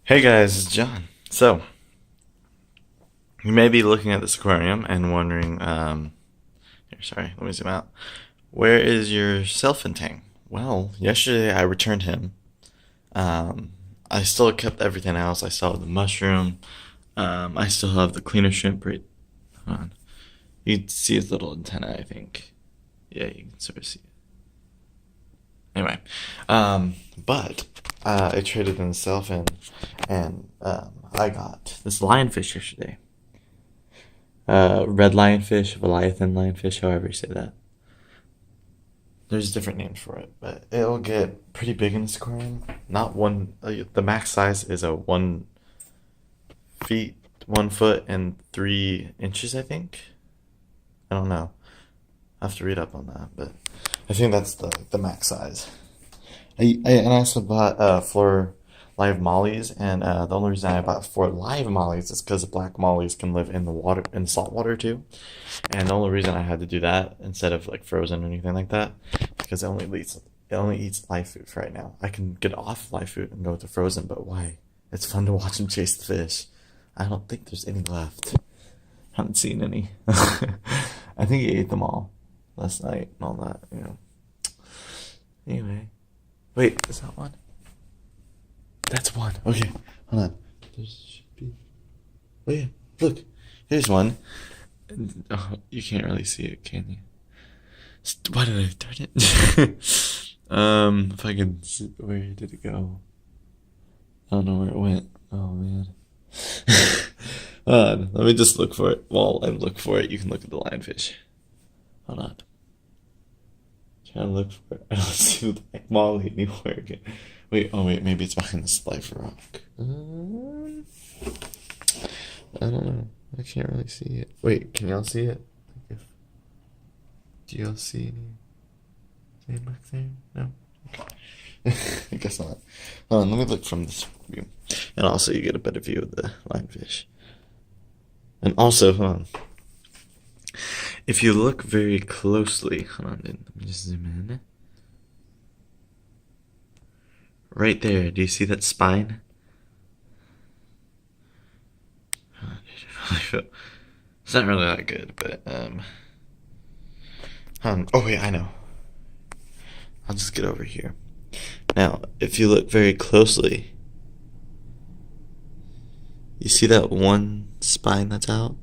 Hey guys, it's John. So, you may be looking at this aquarium and wondering, here, sorry, let me zoom out. Where is your sailfin tank? Well, yesterday I returned him. I still kept everything else. I still have the mushroom. I still have the cleaner shrimp. Right, hold on. You can see his little antenna, I think. Yeah, you can sort of see it. Anyway, but I traded in the sailfin, and I got this lionfish yesterday. Red lionfish, Leviathan lionfish, however you say that. There's different names for it, but it'll get pretty big in this aquarium. Not one. The max size is a 1 feet, 1 foot, and 3 inches. I think. I don't know. I have to read up on that, but I think that's the max size. And I also bought four live mollies, and the only reason I bought four live mollies is because black mollies can live in the water, in salt water too. And the only reason I had to do that instead of like frozen or anything like that, because it only eats live food for right now. I can get off live food and go to frozen, but why? It's fun to watch them chase the fish. I don't think there's any left. Haven't seen any. I think he ate them all last night and all that. Anyway. Wait, is that one? That's one. Okay, hold on. There should be. Oh yeah, look. Here's one. Oh, you can't really see it, can you? Why did I turn it? If I can see, where did it go? I don't know where it went. Oh man. Hold on, let me just look for it. While I look for it, you can look at the lionfish. Hold on. Trying to look for it. I don't see the black molly anywhere again. Wait, oh wait, maybe it's behind this live rock. I don't know. I can't really see it. Wait, can y'all see it? Do y'all see anything back there? No? Okay. I guess not. Hold on, let me look from this view. And also you get a better view of the lionfish. And also, hold on. If you look very closely, hold on, let me just zoom in. Right there, do you see that spine? It's not really that good, but oh wait, I know. I'll just get over here. Now, if you look very closely, you see that one spine that's out?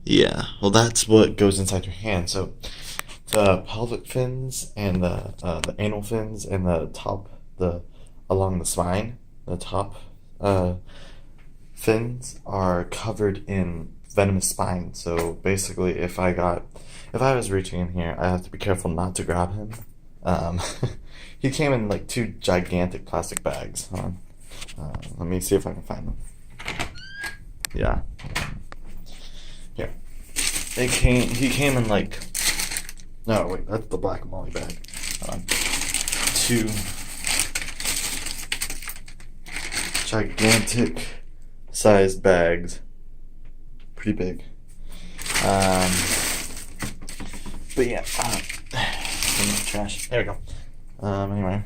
Yeah, well, that's what goes inside your hand. So the pelvic fins and the anal fins and the top, along the spine, the top fins are covered in venomous spine. So basically, if I was reaching in here, I have to be careful not to grab him. He came in like two gigantic plastic bags. Hold on. Let me see if I can find them. Yeah. Here. He came in like, no wait, that's the black molly bag. Two gigantic sized bags. Pretty big. But yeah, trash. There we go. Anyway.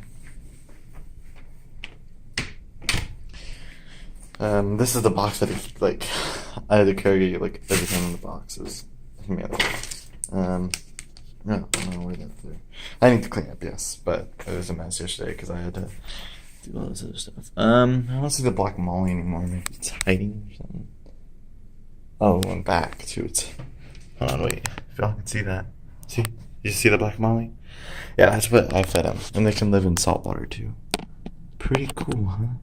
This is the box that I had to carry like everything in the boxes. He made it. No, I don't know where that's there. I need to clean up, yes, but it was a mess yesterday because I had to do all this other stuff. I don't see the black molly anymore. Maybe it's hiding or something. Oh, it went back to its. Hold on, wait. If y'all can see that. See? You see the black molly? Yeah, that's what I fed them. And they can live in salt water too. Pretty cool, huh?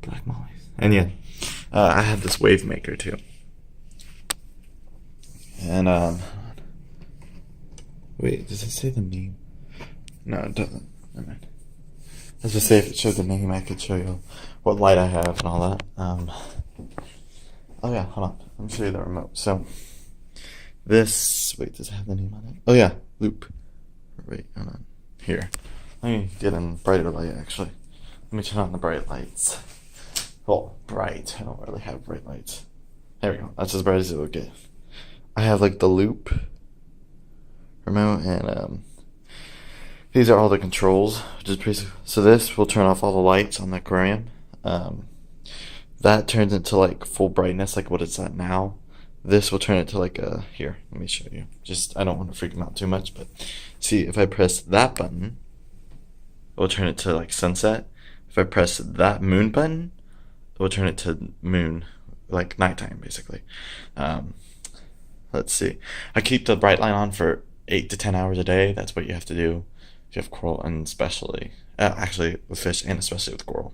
Black mollies. And yeah, I had this wave maker too. And wait, does it say the name? No, it doesn't. Never mind. I was just say if it showed the name, I could show you what light I have and all that. Oh yeah, hold on. Let me show you the remote. So this, wait, does it have the name on it? Oh yeah, loop. Wait, hold on. Here. Let me get in brighter light actually. Let me turn on the bright lights. Well, bright. I don't really have bright lights. There we go. That's as bright as it will get. I have like the loop remote, and these are all the controls. Just basically, so this will turn off all the lights on the aquarium. that turns into like full brightness, like what it's at now. This will turn it to like a, here, let me show you. Just, I don't want to freak them out too much, but see, if I press that button, it will turn it to like sunset. If I press that moon button, it will turn it to moon, like nighttime, basically. Um, let's see. I keep the bright light on for 8 to 10 hours a day. That's what you have to do if you have coral, and especially, actually with fish and especially with coral.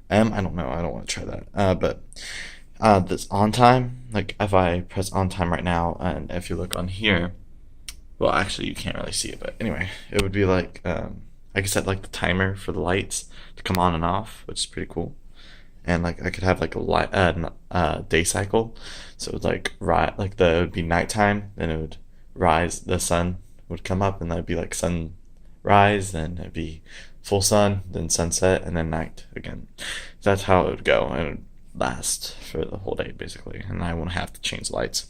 I don't know. I don't want to try that. But this on time, like if I press on time right now, and if you look on here, well, actually you can't really see it, but anyway, it would be like I could set like the timer for the lights to come on and off, which is pretty cool. And like I could have like a light day cycle, so it would like it would be nighttime, then it would rise, the sun would come up, and that'd be like sunrise, then it'd be full sun, then sunset, and then night again. That's how it would go, and it would last for the whole day basically, and I won't have to change lights.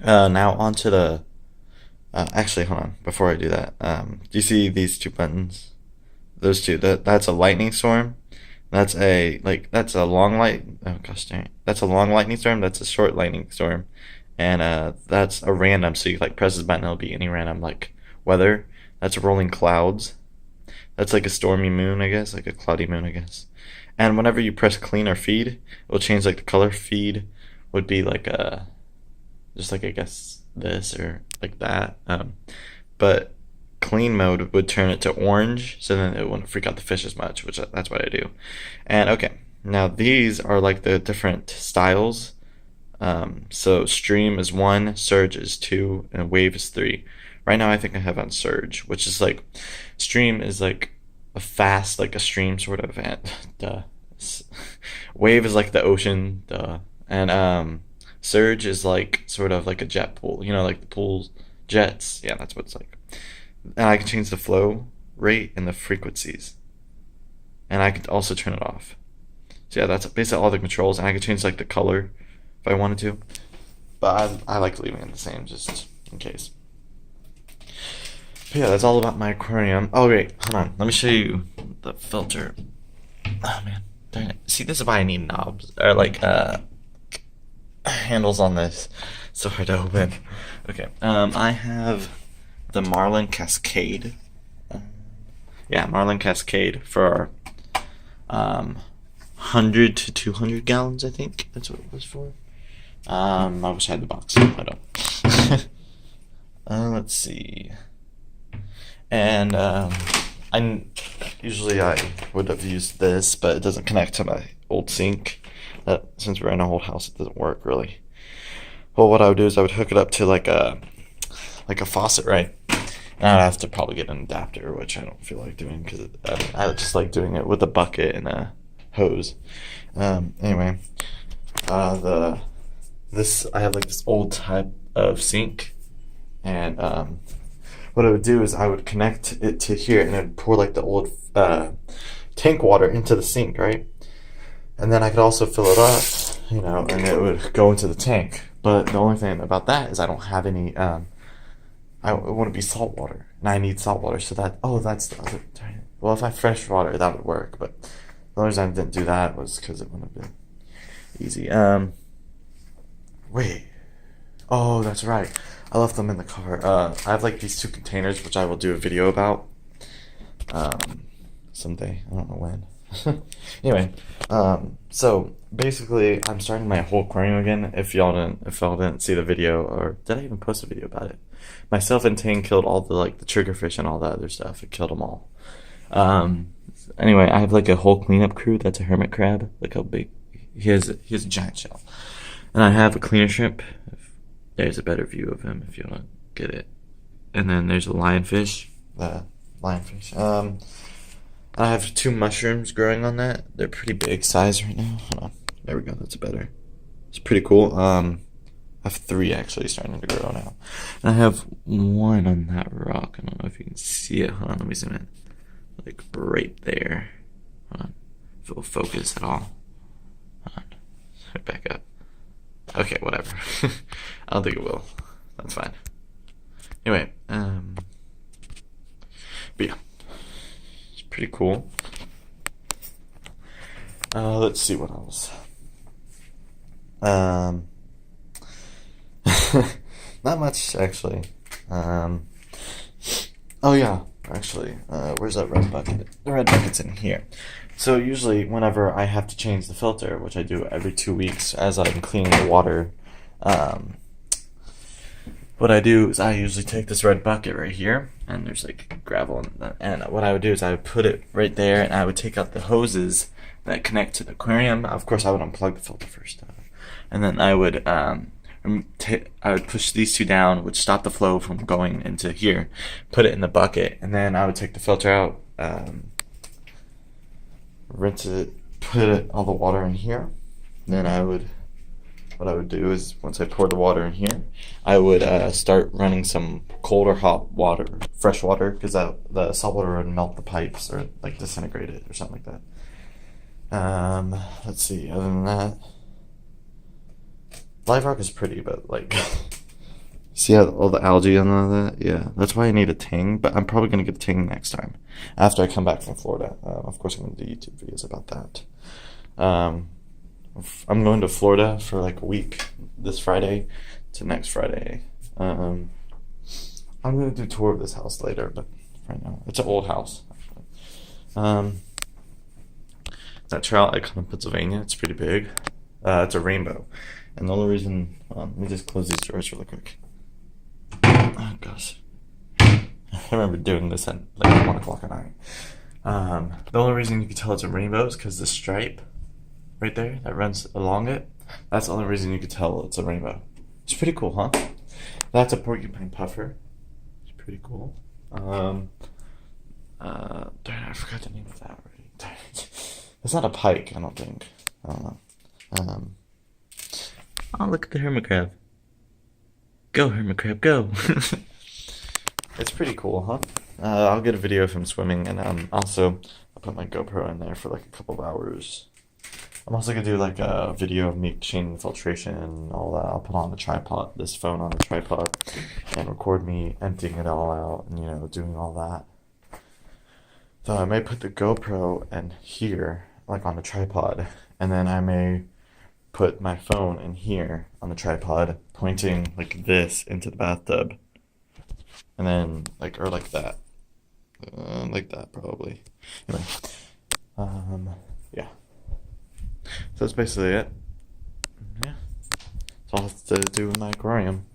Now onto the actually, hold on, before I do that, do you see these two buttons? Those two, that's a lightning storm. That's that's a long light. Oh gosh dang it. That's a long lightning storm. That's a short lightning storm, and that's a random. So you like press this button, it'll be any random like weather. That's rolling clouds. That's like a stormy moon, I guess, like a cloudy moon, I guess. And whenever you press clean or feed, it will change like the color. Feed would be like just like I guess this or like that. But clean mode would turn it to orange, so then it wouldn't freak out the fish as much, which that's what I do. And okay, now these are like the different styles. So stream is 1, surge is 2, and wave is 3. Right now I think I have on surge, which is like, stream is like a fast, like a stream sort of, and duh. Wave is like the ocean, duh. And surge is like sort of like a jet pool, you know, like the pools, jets. Yeah, that's what it's like. And I can change the flow rate and the frequencies, and I could also turn it off. So yeah, that's basically all the controls, and I could change like the color if I wanted to, but I like leaving it the same just in case. But yeah, that's all about my aquarium. Oh wait, hold on, let me show you the filter. Oh man, darn it. See, this is why I need knobs, or like handles on this. It's so hard to open. Okay, I have the Marlin Cascade. Yeah, Marlin Cascade for 100 to 200 gallons, I think that's what it was for. I wish I had the box. I don't. Let's see. And I would have used this, but it doesn't connect to my old sink. Since we're in an old house, it doesn't work really. Well, what I would do is I would hook it up to like a faucet, right? And I'd have to probably get an adapter, which I don't feel like doing because I just like doing it with a bucket and a hose. Anyway, I have like this old type of sink, and what I would do is I would connect it to here, and I'd pour like the old tank water into the sink, right? And then I could also fill it up, you know, and it would go into the tank. But the only thing about that is I don't have any. I want to be salt water, and I need salt water. So that's the other. Well, if I have fresh water, that would work. But the only reason I didn't do that was because it wouldn't have been easy. Wait. Oh, that's right. I left them in the car. I have like these 2 containers, which I will do a video about someday. I don't know when. Anyway, so basically, I'm starting my whole aquarium again. If y'all didn't see the video, or did I even post a video about it? Myself and Tang killed all the like the triggerfish and all that other stuff. It killed them all. Anyway, I have like a whole cleanup crew. That's a hermit crab. Look how big. He has a giant shell. And I have a cleaner shrimp. There's a better view of him if you want to get it. And then there's a lionfish. I have 2 mushrooms growing on that. They're pretty big size right now. Hold on. There we go. That's better. It's pretty cool. I have 3 actually starting to grow now. And I have 1 on that rock. I don't know if you can see it. Hold on. Let me zoom in. Like right there. Hold on. If it will focus at all. Hold on. Right back up. Okay, whatever. I don't think it will. That's fine. Anyway, but yeah. Pretty cool. Let's see what else. Um, not much actually. Um, oh yeah, actually, where's that red bucket? The red bucket's in here. So usually, whenever I have to change the filter, which I do every 2 weeks, as I'm cleaning the water, um, what I do is I usually take this red bucket right here, and there's like gravel, and what I would do is I would put it right there, and I would take out the hoses that connect to the aquarium. Of course, I would unplug the filter first, and then I would push these two down, which stop the flow from going into here, put it in the bucket, and then I would take the filter out, rinse it, put all the water in here. And then what I would do is once I pour the water in here, I would start running some cold or hot water, fresh water, because the salt water would melt the pipes or like disintegrate it or something like that. Let's see. Other than that, live rock is pretty, but like, see how all the algae and all that? Yeah, that's why I need a ting. But I'm probably gonna get a ting next time after I come back from Florida. Of course, I'm gonna do YouTube videos about that. I'm going to Florida for like a week this Friday to next Friday. I'm gonna do a tour of this house later, but right now it's an old house. Actually. That trout I caught in Pennsylvania, it's pretty big. It's a rainbow, and the only reason let me just close these drawers really quick. Oh gosh, I remember doing this at like 1 o'clock at night. The only reason you can tell it's a rainbow is because the stripe right there that runs along it, that's the only reason you could tell it's a rainbow. It's pretty cool, huh? That's a porcupine puffer. It's pretty cool. Darn, I forgot the name of that already. Darn it. It's not a pike, I don't think. I don't know. Oh, look at the hermit crab. Go, hermit crab, go. It's pretty cool, huh? I'll get a video of him swimming, and also I'll put my GoPro in there for like a couple of hours. I'm also gonna do like a video of me changing the filtration and all that. I'll put on the tripod, this phone on the tripod, and record me emptying it all out and doing all that. So I may put the GoPro in here, like on the tripod, and then I may put my phone in here on the tripod, pointing like this into the bathtub, and then like like that, probably. Anyway, yeah. So that's basically it. Yeah, that's all I have to do with my aquarium.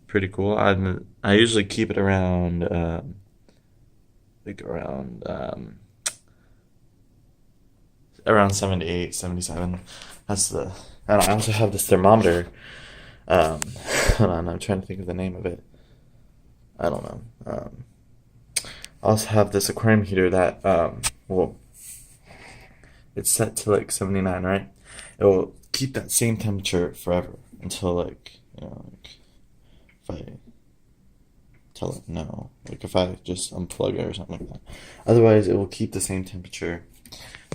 Pretty cool. I usually keep it around around 78, 77. That's the. And I also have this thermometer. Hold on, I'm trying to think of the name of it. I don't know. I also have this aquarium heater that it's set to like 79, right? It will keep that same temperature forever until like if I tell it no, like if I just unplug it or something like that. Otherwise, it will keep the same temperature.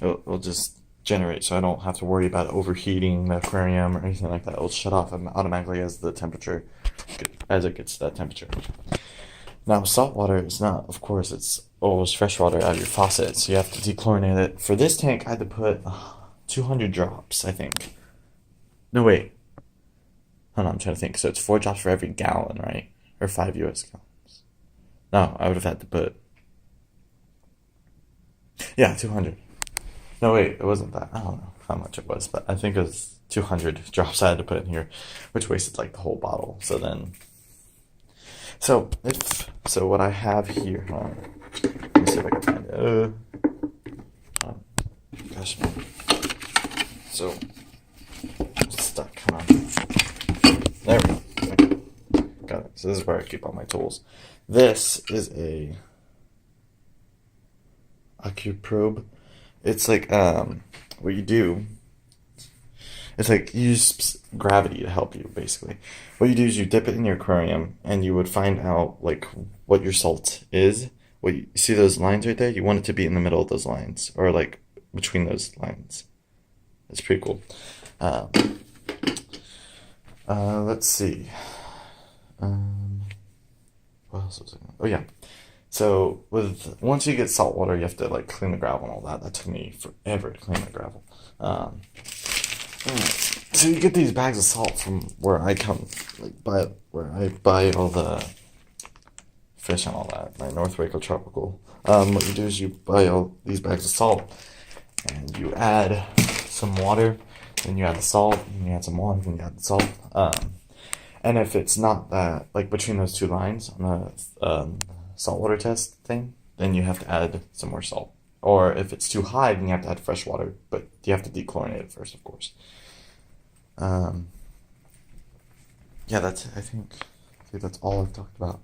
It'll just generate, so I don't have to worry about overheating the aquarium or anything like that. It'll shut off automatically as it gets to that temperature. Now, salt water is not, of course, it's always fresh water out of your faucet, so you have to dechlorinate it. For this tank, I had to put 200 drops, I think. No, wait. Hold on, I'm trying to think. So it's 4 drops for every gallon, right? Or 5 US gallons. No, I would have had to put. Yeah, 200. No, wait, it wasn't that. I don't know how much it was, but I think it was 200 drops I had to put in here, which wasted like the whole bottle. So what I have here, let me see if I can find it. Gosh, man. So, it's stuck. Come on. There we go. Okay. Got it. So this is where I keep all my tools. This is a AccuProbe. It's like what you do. It's like you use gravity to help you, basically. What you do is you dip it in your aquarium, and you would find out like what your salt is. What you see those lines right there? You want it to be in the middle of those lines, or like between those lines. It's pretty cool. Let's see. What else was I gonna? Oh yeah. So with once you get salt water, you have to like clean the gravel and all that. That took me forever to clean the gravel. So you get these bags of salt from where I come, like buy where I buy all the fish and all that, like North Waco Tropical. What you do is you buy all these bags of salt, and you add some water, then you add the salt, and you add some water, and you add the salt. And if it's not that, like between those two lines on the saltwater test thing, then you have to add some more salt. Or if it's too high, then you have to add fresh water, but you have to dechlorinate it first, of course. Um, yeah, I think that's all I've talked about.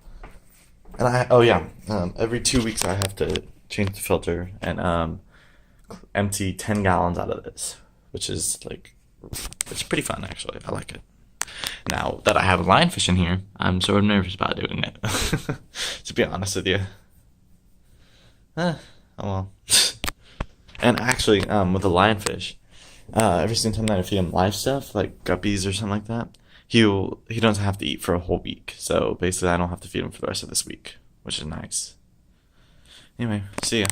And oh yeah, every 2 weeks I have to change the filter and empty 10 gallons out of this, which is like, it's pretty fun actually. I like it. Now that I have a lionfish in here, I'm sort of nervous about doing it. To be honest with you. Oh well. And actually, with the lionfish, every single time that I feed him live stuff, like guppies or something like that, he doesn't have to eat for a whole week. So basically, I don't have to feed him for the rest of this week, which is nice. Anyway, see ya.